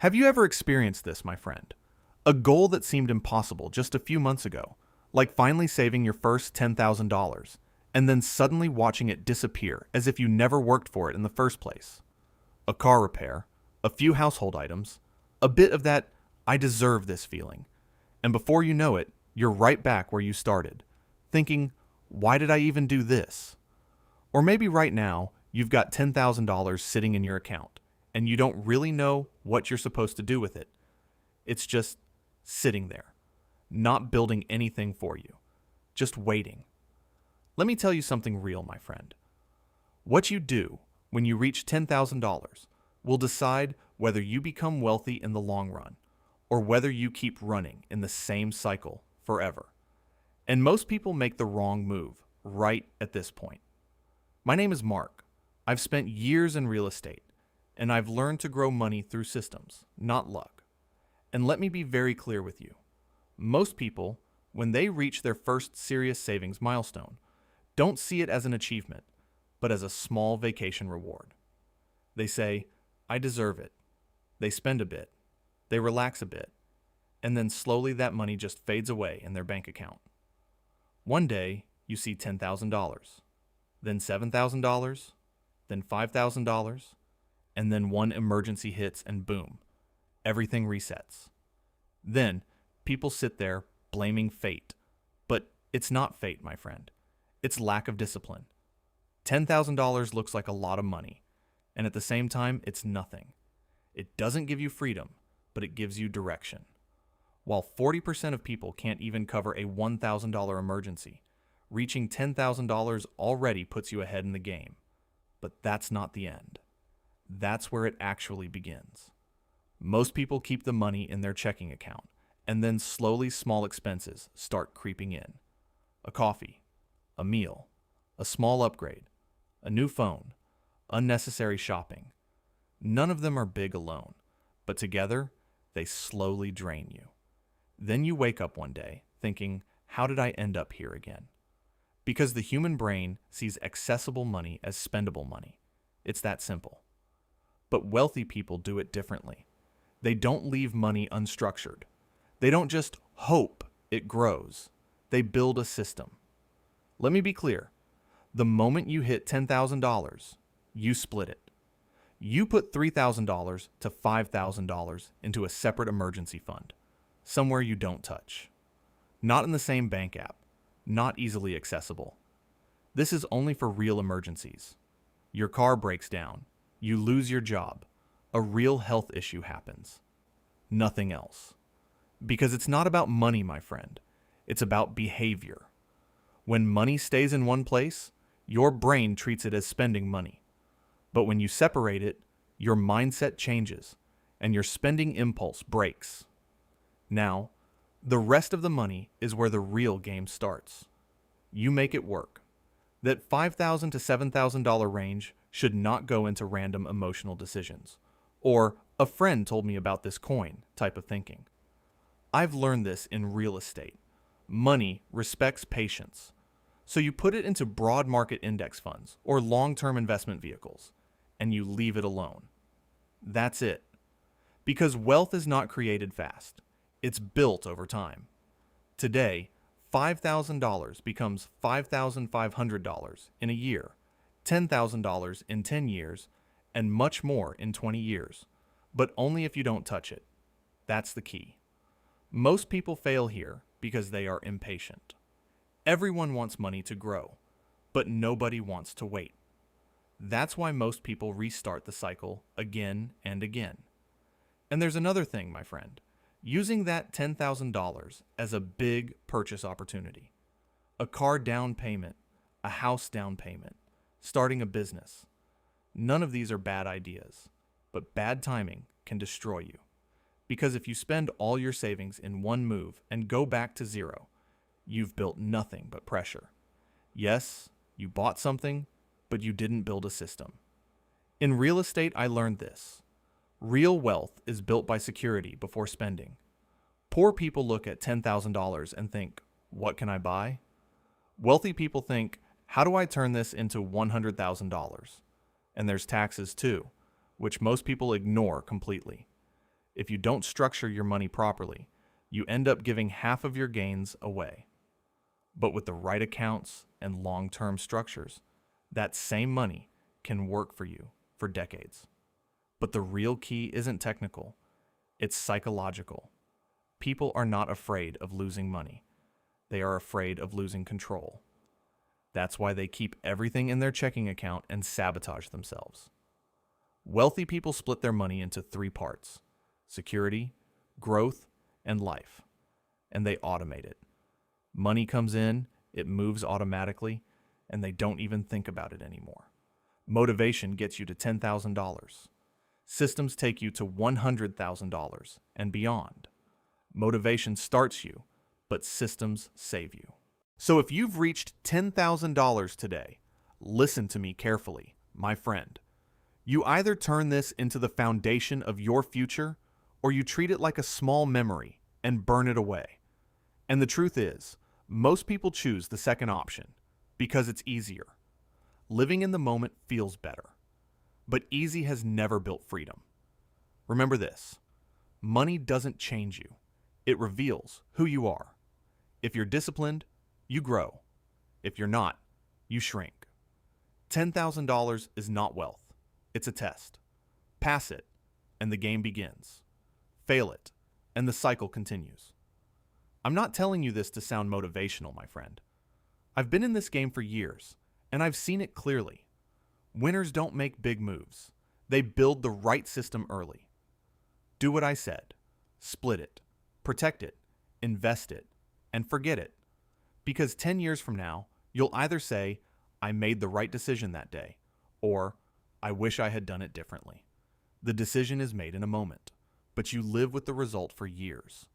Have you ever experienced this, my friend? A goal that seemed impossible just a few months ago, like finally saving your first $10,000, and then suddenly watching it disappear as if you never worked for it in the first place. A car repair, a few household items, a bit of that "I deserve this" feeling. And before you know it, you're right back where you started, thinking, why did I even do this? Or maybe right now, you've got $10,000 sitting in your account, and you don't really know what you're supposed to do with it. It's just sitting there, not building anything for you, just waiting. Let me tell you something real, my friend. What you do when you reach $10,000 will decide whether you become wealthy in the long run or whether you keep running in the same cycle forever. And most people make the wrong move right at this point. My name is Mark. I've spent years in real estate, and I've learned to grow money through systems, not luck. And let me be very clear with you. Most people, when they reach their first serious savings milestone, don't see it as an achievement, but as a small vacation reward. They say, I deserve it. They spend a bit. They relax a bit. And then slowly that money just fades away in their bank account. One day, you see $10,000, then $7,000, then $5,000, and then one emergency hits and boom, everything resets. Then, people sit there blaming fate. But it's not fate, my friend. It's lack of discipline. $10,000 looks like a lot of money, and at the same time, it's nothing. It doesn't give you freedom, but it gives you direction. While 40% of people can't even cover a $1,000 emergency, reaching $10,000 already puts you ahead in the game. But that's not the end. That's where it actually begins. Most people keep the money in their checking account, and then slowly small expenses start creeping in. A coffee, a meal, a small upgrade, a new phone, unnecessary shopping. None of them are big alone, but together, they slowly drain you. Then you wake up one day thinking, how did I end up here again? Because the human brain sees accessible money as spendable money. It's that simple. But wealthy people do it differently. They don't leave money unstructured. They don't just hope it grows. They build a system. Let me be clear. The moment you hit $10,000, you split it. You put $3,000 to $5,000 into a separate emergency fund, somewhere you don't touch. Not in the same bank app, not easily accessible. This is only for real emergencies. Your car breaks down, you lose your job, a real health issue happens. Nothing else. Because it's not about money, my friend. It's about behavior. When money stays in one place, your brain treats it as spending money. But when you separate it, your mindset changes, and your spending impulse breaks. Now, the rest of the money is where the real game starts. You make it work. That $5,000 to $7,000 range should not go into random emotional decisions, or a friend told me about this coin type of thinking. I've learned this in real estate. Money respects patience. So you put it into broad market index funds or long-term investment vehicles, and you leave it alone. That's it. Because wealth is not created fast. It's built over time. Today, $5,000 becomes $5,500 in a year, $10,000 in 10 years, and much more in 20 years, but only if you don't touch it. That's the key. Most people fail here because they are impatient. Everyone wants money to grow, but nobody wants to wait. That's why most people restart the cycle again and again. And there's another thing, my friend. Using that $10,000 as a big purchase opportunity. A car down payment, a house down payment, starting a business. None of these are bad ideas, but bad timing can destroy you. Because if you spend all your savings in one move and go back to zero, you've built nothing but pressure. Yes, you bought something, but you didn't build a system. In real estate, I learned this. Real wealth is built by security before spending. Poor people look at $10,000 and think, what can I buy? Wealthy people think, how do I turn this into $100,000? And there's taxes too, which most people ignore completely. If you don't structure your money properly, you end up giving half of your gains away. But with the right accounts and long-term structures, that same money can work for you for decades. But the real key isn't technical, it's psychological. People are not afraid of losing money. They are afraid of losing control. That's why they keep everything in their checking account and sabotage themselves. Wealthy people split their money into 3 parts: security, growth, and life. And they automate it. Money comes in, it moves automatically, and they don't even think about it anymore. Motivation gets you to $10,000. Systems take you to $100,000 and beyond. Motivation starts you, but systems save you. So if you've reached $10,000 today, listen to me carefully, my friend. You either turn this into the foundation of your future, or you treat it like a small memory and burn it away. And the truth is, most people choose the second option because it's easier. Living in the moment feels better. But easy has never built freedom. Remember this: money doesn't change you. It reveals who you are. If you're disciplined, you grow. If you're not, you shrink. $10,000 is not wealth. It's a test. Pass it, and the game begins. Fail it, and the cycle continues. I'm not telling you this to sound motivational, my friend. I've been in this game for years, and I've seen it clearly. Winners don't make big moves. They build the right system early. Do what I said. Split it. Protect it. Invest it. And forget it. Because 10 years from now, you'll either say, I made the right decision that day, or I wish I had done it differently. The decision is made in a moment, but you live with the result for years.